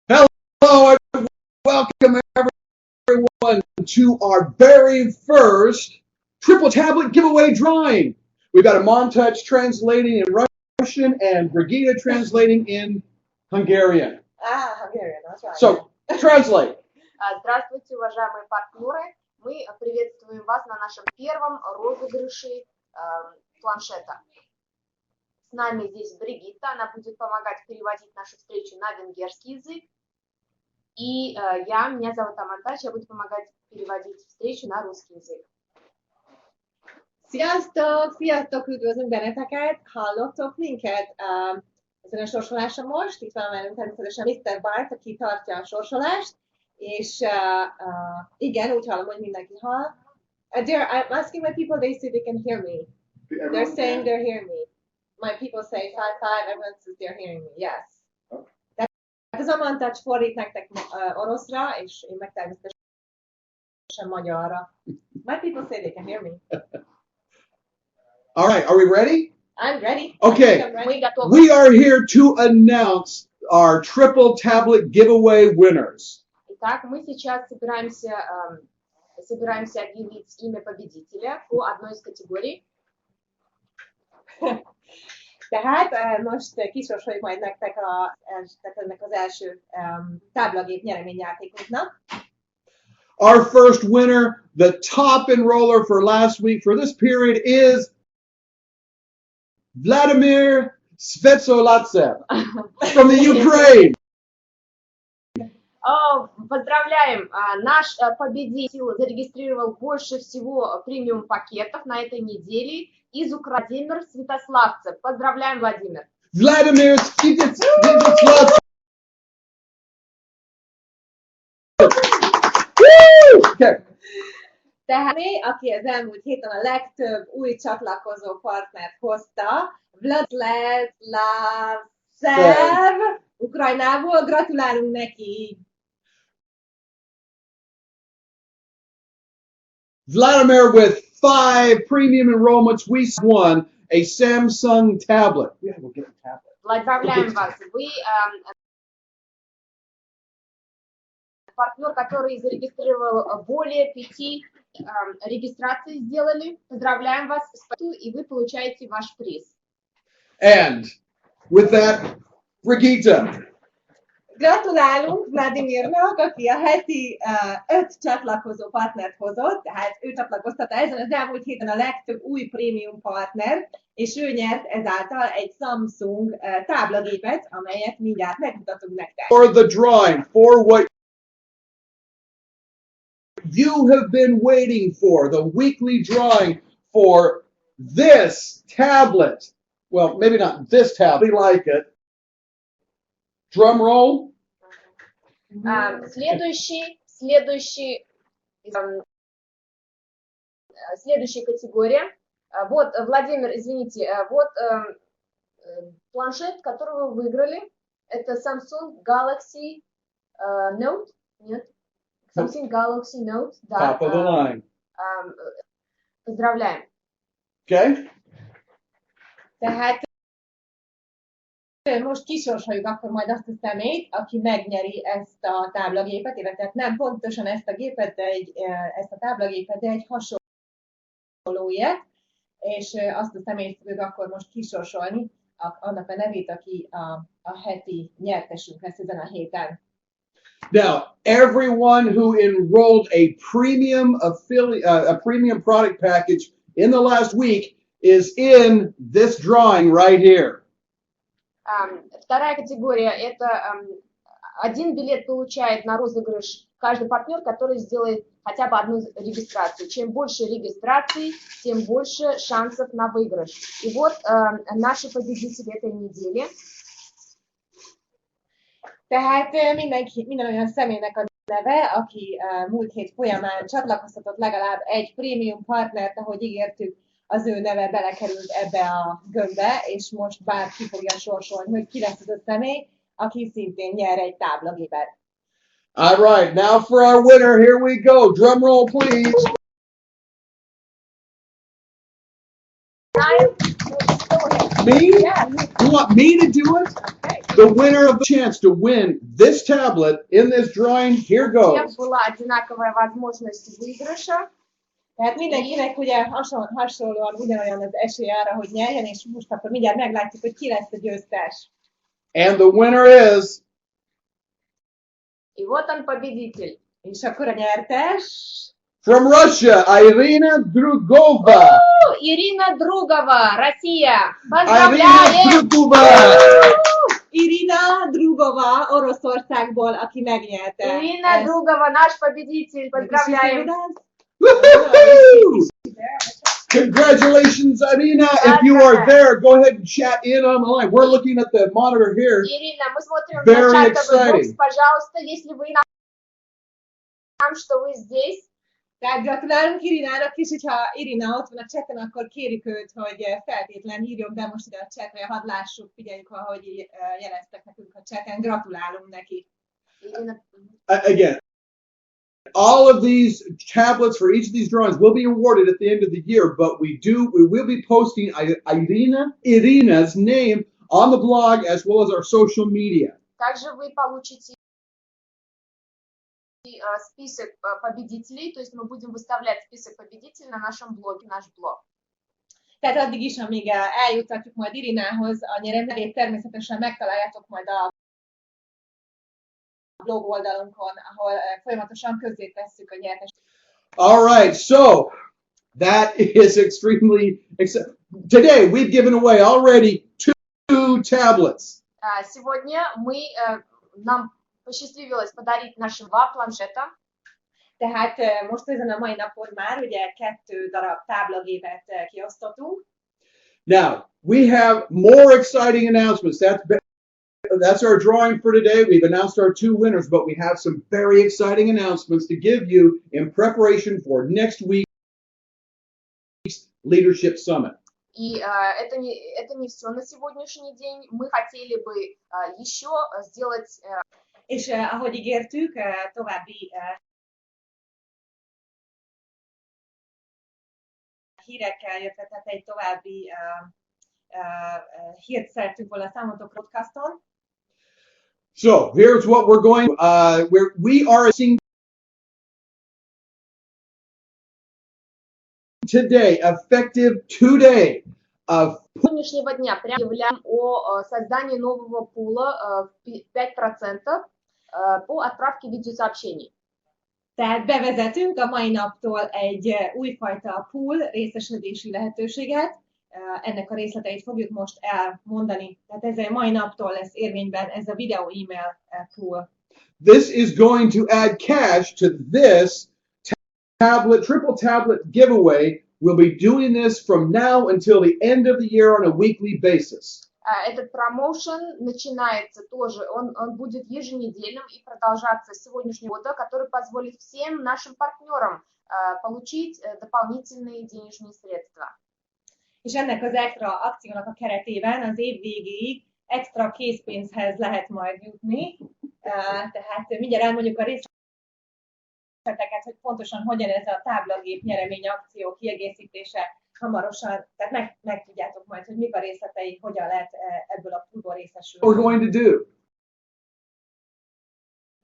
Hello and welcome everyone to our very first triple tablet giveaway drawing. We've got a Montage translating in Russian and Brigida translating in Hungarian. Hungarian, that's right. So, translate. Здравствуйте, уважаемые партнеры. Мы приветствуем вас на нашем первом розыгрыше планшета. С нами здесь Бригитта, она будет помогать переводить нашу встречу на венгерский язык. И меня зовут Амантаж, я буду помогать переводить встречу на rусский языk. Sziasztok! Sziasztok! Üdvözlünk benneteket! Hallottok minket? Ezen a sorsoláson most. Itt van velünk természetesen Mr. Bart, aki tartja a sorsolást. És igen, úgy hallom, hogy mindenki hall. I'm asking my people, they say they can hear me. They're saying they're hearing me. My people say 5-5, everyone says they're hearing me. Yes. Tehát az Amantouch fordít nektek oroszra, és én meg természetesen magyarra. My people say they can hear me. All right, are we ready? I'm ready. Okay, I'm ready. we are here to announce our triple tablet giveaway winners. Итак, мы сейчас собираемся объявить имя победителя по одной из категорий. Tehát most kisorsoljuk majd nektek ennek az első táblagép nyereményjátékunknak. Our first winner, the top enroller for last week for this period is Vladimir Svetsolatsev from the Ukraine. Поздравляем! Наш победитель зарегистрировал больше всего премиум пакетов на этой неделе из Украины. Владимир Святославцев. Поздравляем, Владимир! Vladimir Svetoslav. Tehát aki az elmúlt héten a legtöbb új csatlakozó partnert hozta, Vladimir Ukrajnából, gratulálunk neki! Vladimir with 5 premium enrollments, we won a Samsung tablet. Yeah, we'll get a tablet. Поздравляем вас! Вы партнер, который зарегистрировал более 5 регистраций сделали. Поздравляем вас и вы получаете ваш приз. And with that, Brigitte. Gratulálunk Vladimirnak, aki a heti 5 csatlakozó partnert hozott, tehát ő csatlakoztatta ezen az elmúlt héten a legtöbb új prémium partner, és ő nyert ezáltal egy Samsung táblagépet, amelyet mindjárt megmutatunk nektek. For the drawing, for what you have been waiting for, the weekly drawing for this tablet. Well, maybe not this tablet, like it. Drum roll. Следующая категория. Вот, Владимир, извините, вот планшет, который вы выиграли. Это Samsung Galaxy Note. Нет? Samsung Galaxy Note. Да. Top of the line. Поздравляем. Okay. Tehát most kisorsoljuk akkor majd azt a személyt, aki megnyeri ezt a táblagépet, illetve nem pontosan ezt a gépet, de ezt a táblagépet, de egy hasonló ilyet, és azt a személyt fogjuk akkor most kisorsolni, annak a nevét, aki a heti nyertesünk lesz ezen a héten. Now, everyone who enrolled a premium product package in the last week is in this drawing right here. Вторая категория – это один билет получает на розыгрыш каждый партнер, который сделает хотя бы одну регистрацию. Чем больше регистраций, тем больше шансов на выигрыш. И вот наши победители этой недели. Tehát minden olyan személynek a neve, aki múlt hét folyamán csatlakoztatott legalább egy prémium partnert, ahogy ígértük, az ő neve belekerült ebbe a gömbbe, és most bárki fogja sorsolni, hogy ki lesz az a személy, aki szintén nyer egy táblagépet. All right, now for our winner, here we go. Drum roll, please. Go ahead. Me? Yeah. You want me to do it? Okay. The winner of the chance to win this tablet in this drawing, here У всех goes. была одинаковая возможность выигрыша. Tehát mindenkinek ugye hasonlóan ugyanolyan az esélye arra, hogy nyerjen, és most akkor mindjárt meglátjuk, hogy ki lesz a győztes. And the winner is И вот он победитель. És akkor a nyertes... from Russia, Irina Drugova. Ирина Другова, Россия. Irina Поздравляем! Drugova. Irina Drugova Oroszországból, aki megnyerte. Ирина Другова, наш победитель. Поздравляем! Woohoo! Congratulations, Irina. If you are there, go ahead and chat in on the line. We're looking at the monitor here. Ирина, мы смотрим Very на чатовый бокс. exciting. Пожалуйста, если вы нам, что вы здесь. Tehát gratulálunk Irinának is, hogyha Irina ott van a chaten, akkor kérjük őt, hogy feltétlen írjon be most ide a chatre, hadd lássuk, figyeljük, ahogy jeleztek nekünk a chaten. Gratulálunk neki. Ирина. Again, all of these tablets for each of these drawings will be awarded at the end of the year, but we will be posting Irina's name on the blog as well as our social media. Также вы получите список победителей, то есть мы будем выставлять список победителей на нашем блоге, наш blog. Tehát addig is, amíg eljutatjuk majd Irinához a nyereményét, természetesen megtaláljátok majd a blog oldalunkon, ahol folyamatosan közzétesszük a nyertes. All right, so that is extremely exciting. Today we've given away already two tablets. Сегодня нам посчастливилось подарить наши 2 планшета. Tehát most ezen a mai napon már ugye 2 darab táblagépet kiosztottunk. Now, we have more exciting announcements. That's our drawing for today. We've announced our 2 winners, but we have some very exciting announcements to give you in preparation for next week's Leadership Summit. И это не все на сегодняшний день. Мы хотели бы еще сделать... És ahogy ígértük, további hírekkel, illetve tehát egy további hírt szerettünk volna számotokra podcaston. So here's what we're going. We are seeing today, effective today. Сегодняшнего дня прямо объявляем о создании нового пула в 5% по отправке видеосообщений. Tehát bevezetünk a mai naptól egy újfajta pool részesedési lehetőséget. Ennek a részleteit fogjuk most elmondani. Tehát ez a mai naptól lesz érvényben ez a video email pool. This is going to add cash to this triple tablet giveaway. We'll be doing this from now until the end of the year on a weekly basis. Этот промоушен начинается тоже, он будет еженедельным и продолжаться с сегодняшнего года, который позволит всем нашим партнерам получить дополнительные денежные sredства. És ennek az extra akciónak a keretében az év végéig extra készpénzhez lehet majd jutni. Tehát mindjárt elmondjuk a részleteket, hogy pontosan hogyan ez a táblagép nyeremény akció kiegészítése hamarosan, tehát meg tudjátok majd, hogy mik a részletei, hogyan lehet ebből a poolból részesülni. What we're going to do.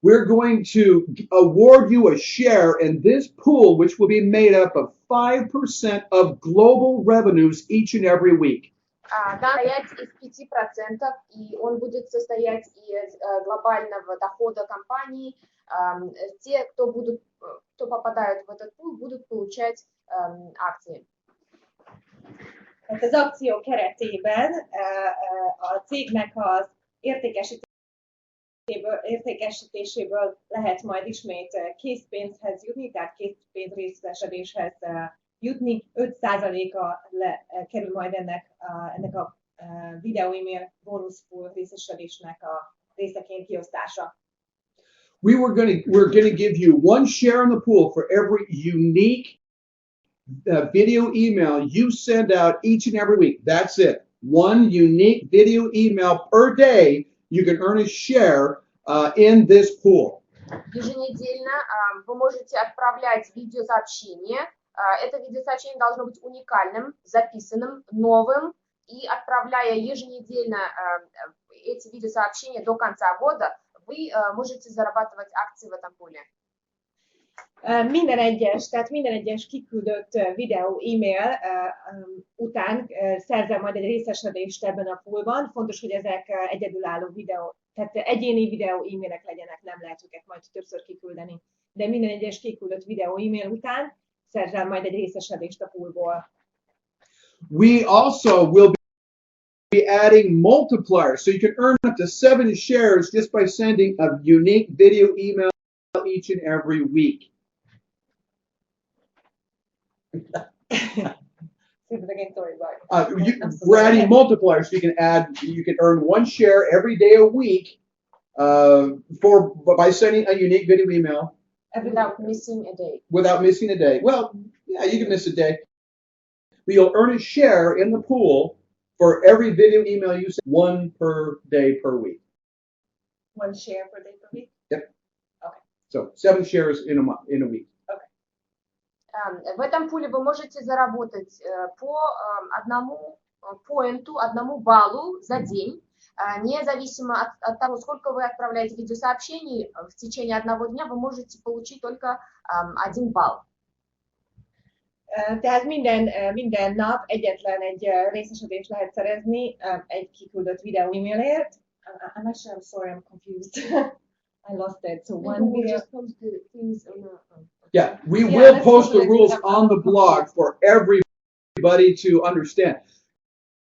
We're going to award you a share in this pool, which will be made up of 5% of global revenues each and every week. Состоять из 5%, и он будет состоять из глобального дохода компании. Те, кто попадают в этот пул, будут получать акции. Hát az akció keretében a cégnek az értékesítéséből lehet majd ismét készpénzhez jutni, tehát készpénz részesedéshez jutni. 5%-a kerül majd ennek a video email bónuszpool részesedésnek a részeként kiosztása. We're going to give you 1 share in the pool for every unique video email you send out each and every week. That's it. 1 unique video email per day. You can earn a share in this pool. Еженедельно вы можете отправлять видеосообщение. Это видеосообщение должно быть уникальным, записанным, новым. И отправляя еженедельно эти видеосообщения до конца года, вы можете зарабатывать акции в этом пуле. Minden egyes kiküldött videó, e-mail után szerzel majd egy részesedést ebben a poolban. Fontos, hogy ezek egyedülálló videó, tehát egyéni videó, e-mailek legyenek, nem lehet őket majd többször kiküldeni. De minden egyes kiküldött videó, e-mail után szerzel majd egy részesedést a poolból. We also will be adding multipliers, so you can earn up to 7 shares just by sending a unique video email each and every week. We're adding multipliers, so you can earn 1 share every day a week by sending a unique video email Without missing a day. Without missing a day. Well, yeah, you can miss a day. But you'll earn a share in the pool for every video email you send, 1 per day per week. 1 share per day per week? Yep. Okay. So 7 shares in a week. В этом пуле вы можете заработать по одному поинту, одному баллу за день, независимо от того, сколько вы отправляете видеосообщений, в течение одного дня вы можете получить только 1 балл. Tehát minden nap egyetlen egy részesedést lehet szerezni egy kiküldött videó e-mailért. I'm sorry, I'm confused. I lost it. So one video. Yeah, we will post the rules on the blog for everybody to understand.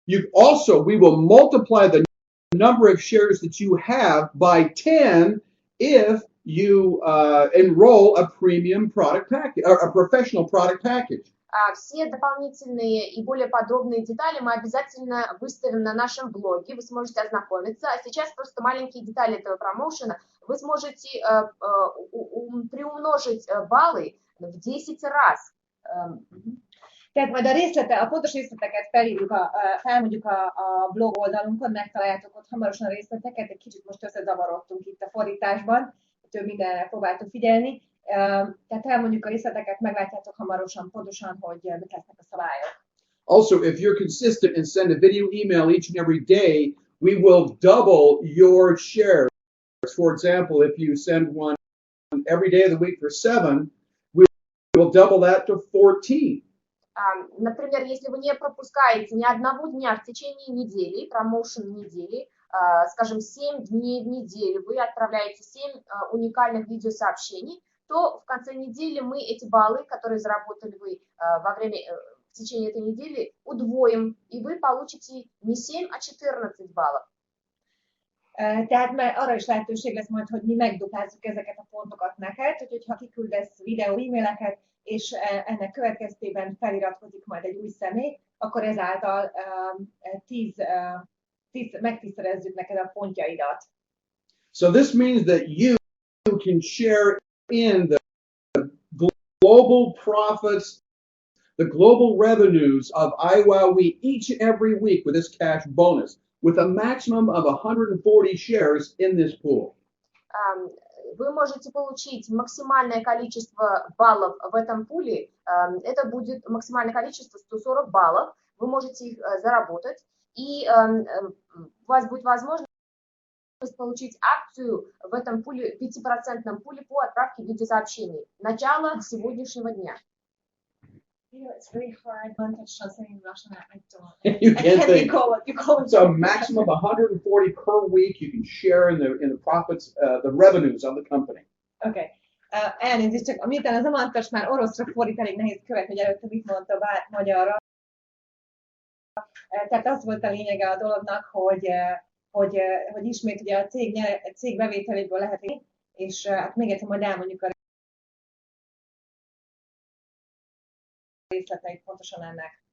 We will multiply the number of shares that you have by 10 if you enroll a premium product package or a professional product package. Все дополнительные и более подробные детали мы обязательно выставим на нашем блоге, вы сможете ознакомиться. А сейчас просто маленькие детали этого промоушена. Вы сможете приумножить баллы в 10 раз. Tehát majd a pontos részleteket felmondjuk a blog oldalunkon, megtaláljátok ott hamarosan a részleteket, egy kicsit most összezavarodtunk itt a fordításban, több mindenre próbáltuk figyelni. Tehát elmondjuk a részleteket, meglátjátok hamarosan pontosan, hogy mik lesznek a szabályok. Also, if you're consistent and send a video email each and every day, we will double your shares. For example, if you send one every day of the week for 7, we will double that to 14. Например, если вы не пропускаете ни одного дня в течение недели, промоушен недели, скажем, 7 дней в неделю, вы отправляете 7 уникальных видеосообщений, то в конце недели мы эти баллы, которые заработали вы в tечение этой недели, удвоим, и вы получите не 7, а 14 баллов. Tehát már arra is lehetőség lesz majd, hogy mi megduplázzuk ezeket a pontokat neked, hogyha kiküldesz videó e-maileket, és ennek következtében feliratkozik majd egy új személy, akkor ezáltal megtízszerezzük neked a pontjaidat. So this means that you can share in the global profits, the global revenues of iWowWee each and every week with this cash bonus, with a maximum of 140 shares in this pool. Вы можете получить максимальное количество баллов в этом пуле. Это будет максимальное количество 140 баллов. Вы можете их заработать. И у вас будет возможность получить акцию в этом пуле, 5% пуле по отправке видеосообщений. Начало сегодняшнего дня. It's very hard. You can't think. So a maximum of 140 per week you can share in the profits, the revenues of the company. Okay. Elnézést, csak miután az Amantas már oroszra fordít, elég nehéz követni, hogy előtte mit mondta magyarra. Tehát az volt a lényege a dolognak, hogy ismét ugye a cég bevételéből lehet, és hát még egyszer majd elmondjuk a részleteit pontosan ennek.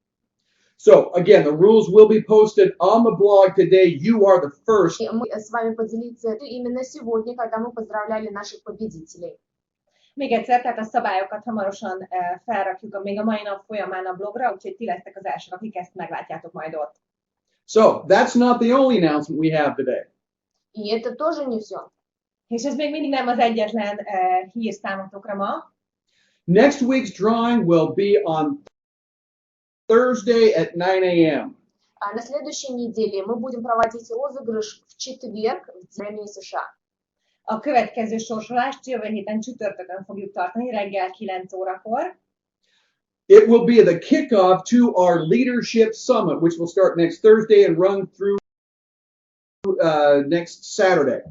So again, the rules will be posted on the blog today. You are the first. Мы с вами поделиться именно сегодня, когда мы поздравляли наших победителей. Még egyszer, tehát a szabályokat hamarosan felrakjuk még a mai nap folyamán a blogra, úgyhogy ti lesztek az elsők, akik ezt meglátjátok majd ott. So that's not the only announcement we have today. И это тоже не все. És ez még mindig nem az egyetlen hír számotokra ma. Next week's drawing will be on Thursday at 9 a.m. На следующей неделе мы будем проводить розыгрыш в четверг в времени США. A következő sorsolást jövő héten csütörtökön fogjuk tartani, reggel 9 órakor. It will be the kickoff to our Leadership Summit, which will start next Thursday and run through next Saturday.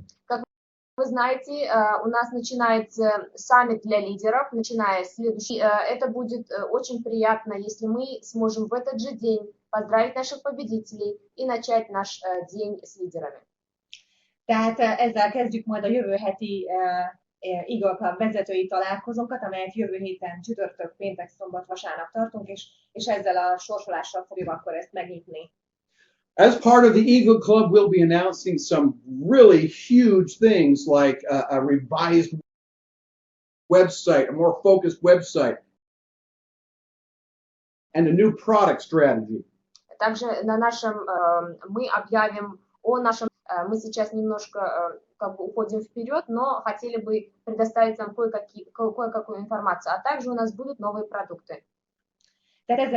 Вы знаете, у нас начинается саммит для лидеров, начиная с следующей. Это будет очень приятно, если мы сможем в этот же день поздравить наших победителей и начать наш день с лидерами. Tehát ezzel kezdjük majd a jövő heti Eagle Club vezetői találkozónkat, amelyet jövő héten csütörtök, péntek, szombat, vasárnap tartunk, és ezzel a sorsolással fogjuk akkor ezt megnyitni. As part of the Eagle Club, we'll be announcing some really huge things like a revised website, a more focused website, and a new product strategy. Также мы объявим о нашем, мы сейчас немножко как бы уходим вперед, но хотели бы предоставить вам кое-какую информацию, а также у нас будут новые продукты. Tehát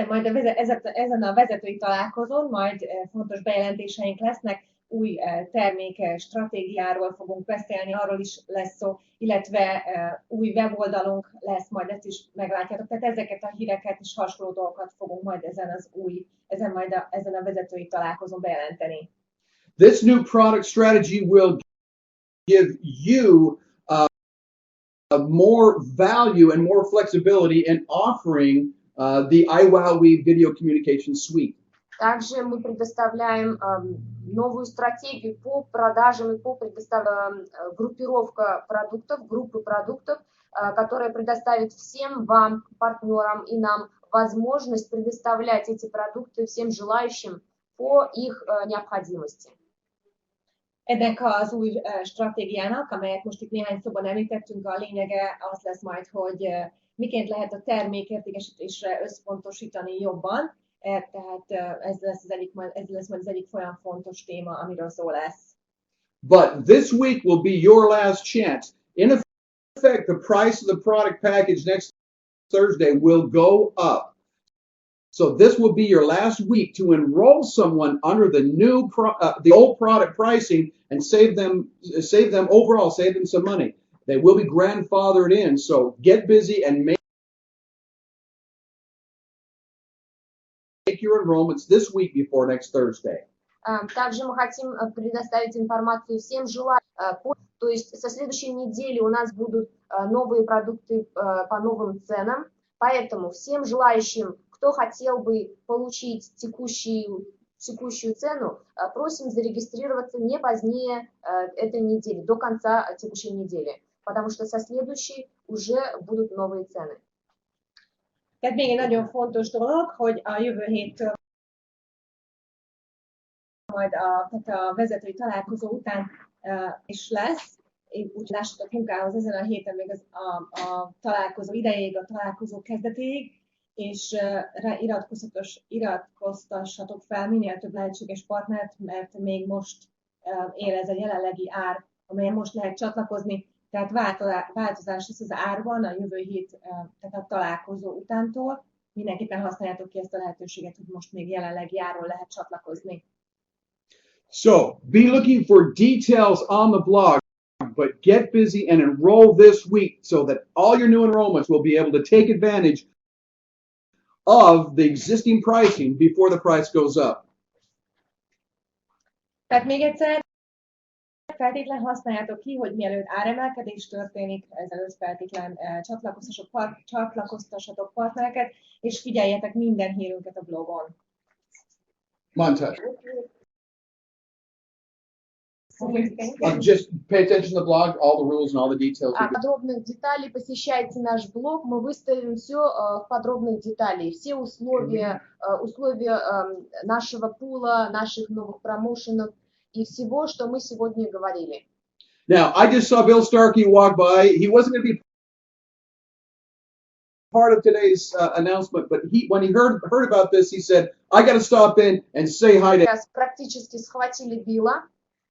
ezen a vezetői találkozón majd fontos bejelentéseink lesznek, új termék stratégiáról fogunk beszélni, arról is lesz szó, illetve új weboldalunk lesz, majd ezt is meglátjátok. Tehát ezeket a híreket és hasonló dolgokat fogunk majd ezen a vezetői találkozón bejelenteni. This new product strategy will give you more value and more flexibility in offering the iWowWeave video communication suite. Также мы предоставляем новую стратегию по продажам и по группировка продуктов, группы продуктов, которая предоставит всем вам, партнерам и нам возможность предоставлять эти продукты всем желающим по их необходимости. Ennek az új stratégiának, amelyet most itt néhány szóban említettünk, a lényege az lesz majd, hogy miként lehet a termékértékesítésre összpontosítani jobban, tehát ez lesz majd az egyik olyan fontos téma, amiről szó lesz. But this week will be your last chance. In effect, the price of the product package next Thursday will go up. So this will be your last week to enroll someone under the old product pricing and save them some money. They will be grandfathered in. So get busy and make your enrollments this week before next Thursday. Также мы хотим предоставить информацию всем желающим. То есть со следующей недели у нас будут новые продукты по новым ценам. Поэтому всем желающим, кто хотел бы получить текущую цену, просим зарегистрироваться не позднее этой недели, до конца текущей недели, потому что со следующей уже будут новые цены. Tehát még egy nagyon fontos dolog, hogy a jövő héttől majd a vezetői találkozó után is lesz, úgy lássatok munkához ezen a héten még a találkozó idejéig, a találkozó kezdetéig, és iratkoztassatok fel minél több lehetséges partnert, mert még most él ez a jelenlegi ár, amelyen most lehet csatlakozni, tehát változás lesz az árban a jövő hét, tehát a találkozó utántól. Mindenképpen használjátok ki ezt a lehetőséget, hogy most még jelenlegi áron lehet csatlakozni. So be looking for details on the blog, but get busy and enroll this week so that all your new enrollments will be able to take advantage of the existing pricing before the price goes up. Tehát még egyszer, feltétlen használjátok ki, hogy mielőtt áremelkedés történik, ezelőtt feltétlen csatlakoztassatok partnereket, és figyeljetek minden hírünket a blogon. Montage. Just pay attention to the blog, all the rules and all the details. Подробных деталей посещайте наш блог, мы выставим все в подробных деталей, все условия нашего пула, наших новых промоушенов и всего, что мы сегодня говорили. Now, I just saw Bill Starkey walk by. He wasn't going to be part of today's announcement, but when he heard about this, he said, "I got to stop in and say hi to." Сейчас практически схватили Билла.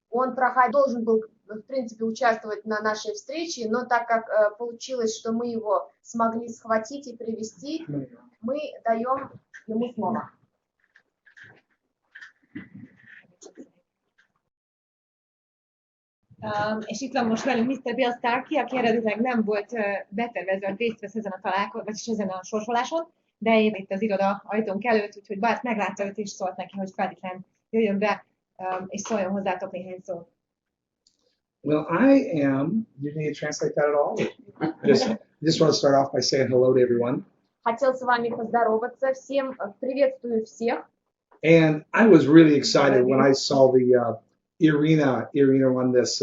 Он должен был, в принципе, участвовать на нашей встрече, но так как получилось, что мы его смогли схватить и привести, мы даем ему слово. És itt van most velünk Mr. Bill Starkey, aki eredetileg nem volt betervezve, hogy részt vesz ezen a találkozón, vagyis ezen a sorsoláson, de én itt az iroda ajtónk előtt, úgyhogy Bart meglátta őt, és szólt neki, hogy feltétlenül jöjjön be, és szóljon hozzátok néhány szót. Well, I am. You need to translate that at all? Just want to start off by saying hello to everyone. Хотел с вами поздороваться всем, приветствую всех. And I was really excited when I saw the Irina won this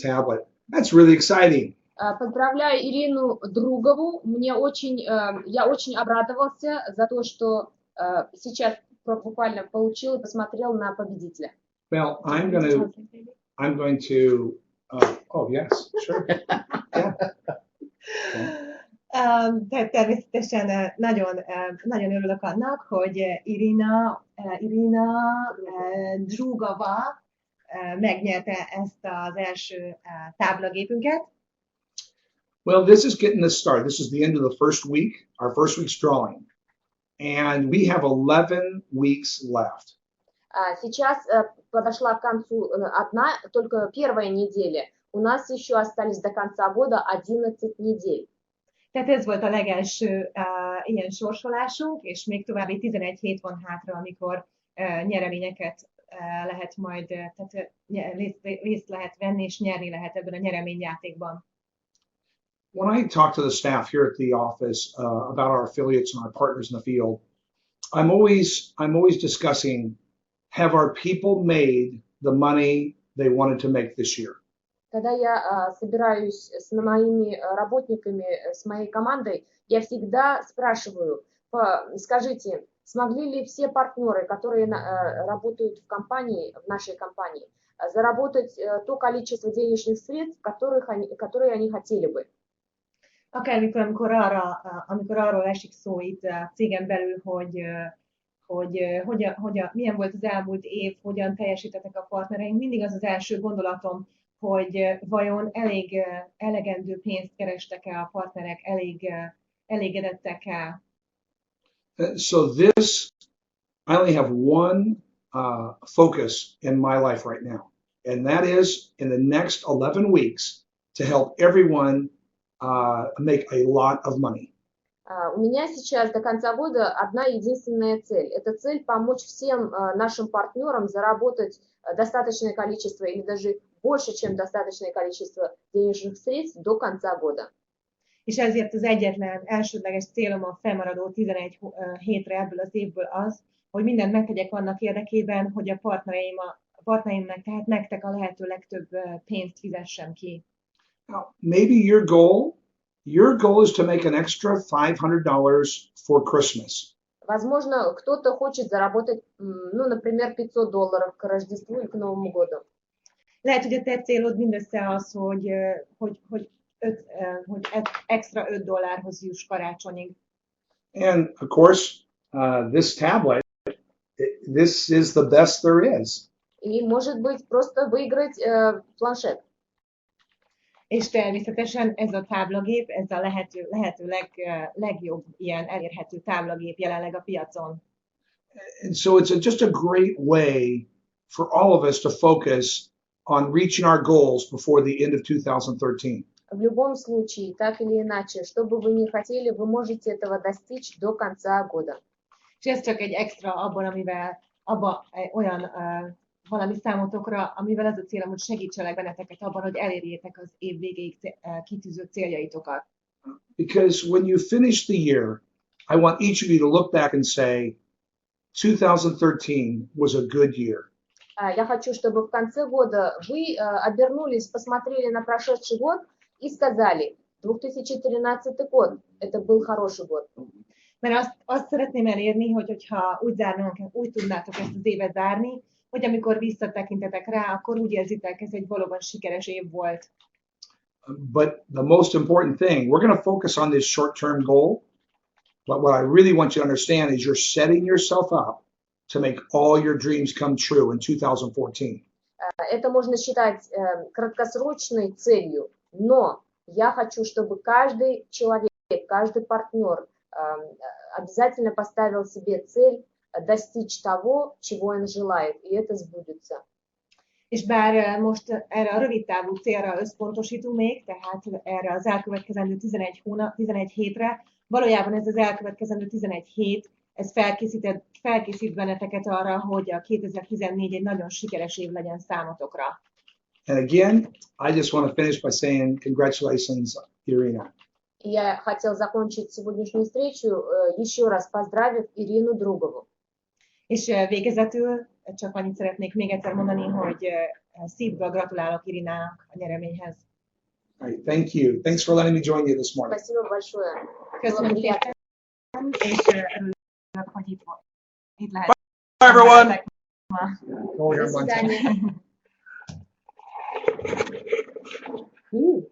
tablet. That's really exciting. Поздравляю Ирину Другову. Я очень обрадовался за то, что сейчас буквально получил и посмотрел на победителя. Well, I'm going to. Oh yes, sure. Yeah. Tehát természetesen nagyon örülök annak, hogy Irina Drugova megnyerte ezt az első táblagépünket. Well, this is getting us started. This is the end of the first week, our first week's drawing. And we have 11 weeks left. Сейчас подошла к концу только первая неделя. У нас еще остались до конца года 11 недель. Tehát ez volt a legelső ilyen sorsolásunk, és még további 11 hét van hátra, amikor nyereményeket lehet majd, tehát részt lehet venni, és nyerni lehet ebben a nyereményjátékban. When I talk to the staff here at the office about our affiliates and our partners in the field, I'm always discussing, have our people made the money they wanted to make this year? Когда я собираюсь с моими работниками, с моей командой, я всегда спрашиваю, скажите, смогли ли все партнеры, которые работают в компании, в нашей компании, заработать то количество денежных средств, которые они хотели бы? Akármikor, amikor arról esik szó itt a cégen belül, hogy milyen volt az elmúlt év, hogyan teljesítettek a partnereink, mindig az első gondolatom, hogy vajon elegendő pénzt kerestek-e a partnerek, elégedettek-e. So this, I only have one focus in my life right now, and that is in the next 11 weeks to help everyone make a lot of money. У меня сейчас до конца года одна единственная цель. Это цель помочь всем нашим партнерам заработать достаточное количество или даже больше, чем достаточное количество денежных средств до конца года. És ezért az egyetlen elsődleges célom a felmaradó 11 hétre ebből az évből az, hogy mindent megtegyek annak érdekében, hogy a partnereimnek, tehát nektek a lehető legtöbb pénzt fizessem ki. Now, maybe your goal is to make an extra $500 for Christmas. Возможно, кто-то хочет заработать, например, $500 к Рождеству или к Новому году. Lehet, hogy a te célod mindössze az, hogy extra $5 juss karácsonyig. And of course, this tablet, this is the best there is. И, может быть, просто выиграть планшет. És természetesen ez a táblagép, ez a lehető legjobb ilyen elérhető táblagép jelenleg a piacon. And so it's just a great way for all of us to focus on reaching our goals before the end of 2013. В любом случае, так или иначе, что бы вы ни хотели, вы можете этого достичь до конца года. És ez csak egy extra olyan valami számotokra, amivel az a célom, hogy segítselek benneteket abban, hogy elérjétek az év végéig kitűzött céljaitokat. Because when you finish the year, I want each of you to look back and say, 2013 was a good year. Я хочу, чтобы в конце года вы обернулись, посмотрели на прошедший год и сказали, 2013 год, это был хороший год. Mert azt szeretném elérni, hogyha úgy tudnátok ezt az évet zárni, hogy amikor visszatekintetek rá, akkor úgy érzitek, ez egy valóban sikeres év volt. But the most important thing, we're going to focus on this short-term goal, but what I really want you to understand is you're setting yourself up to make all your dreams come true in 2014. Это можно считать краткосрочной целью, но я хочу, чтобы каждый человек, каждый партнер обязательно поставил себе цель достичь того, чего он желает, и это сбудется. És bár most erre a rövid távú célra összpontosítunk még, tehát erre az elkövetkezendő 11 hétre, valójában ez az elkövetkezendő 11 hét, ez felkészít benneteket arra, hogy a 2014 egy nagyon sikeres év legyen számotokra. And again, I just want to finish by saying congratulations, Irina. Я хотел закончить сегодняшнюю встречу, еще раз поздравив Ирину Другову. És végezetül csak annyit szeretnék még egyszer mondani, hogy szívből gratulálok Irinának a nyereményhez. All right, thank you. Thanks for letting me join you this morning. Спасибо большое. Köszönöm szépen, és örülök, hogy itt lehet. Bye, everyone. Go here, До свидания. Hú.